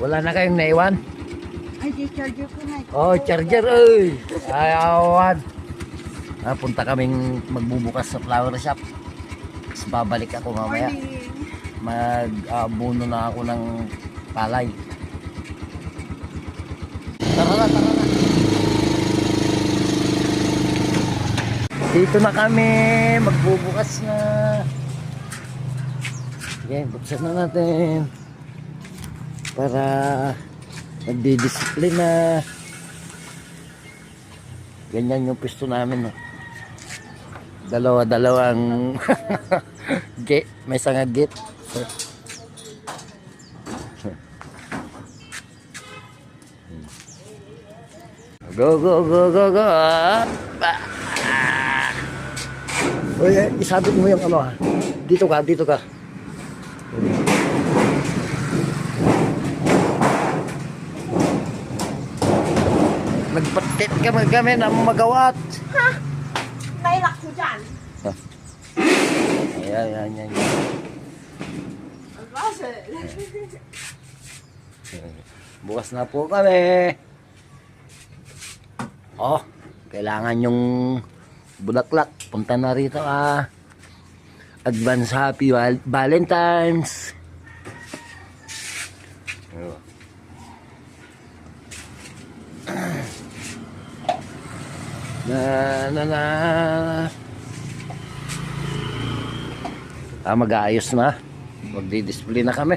Wala na kayong naiwan? Ay, di charger ko na. Oh, charger ay. Ayawan. Punta kaming magbubukas sa flower shop. Tapos babalik ako mamaya. Mag-abuno na ako ng palay. Tara na, tara na. Dito na kami. Magbubukas na. Sige, buksan na natin. Para nagdidisiplina. Ganyan yung pisto namin. Dalawa-dalawang gate. May sanga gate. Go, go, go, go, go. Uy, isabit mo yung ano ha. Dito ka, dito ka. Nagpatit kami ng magawat. Ha? Nailak ko dyan. Ayan. Bukas na po kami. Oh, kailangan yung bulaklak. Punta na rito Advance Happy Valentine's. Mag-aayos na. Magdi-display na kami.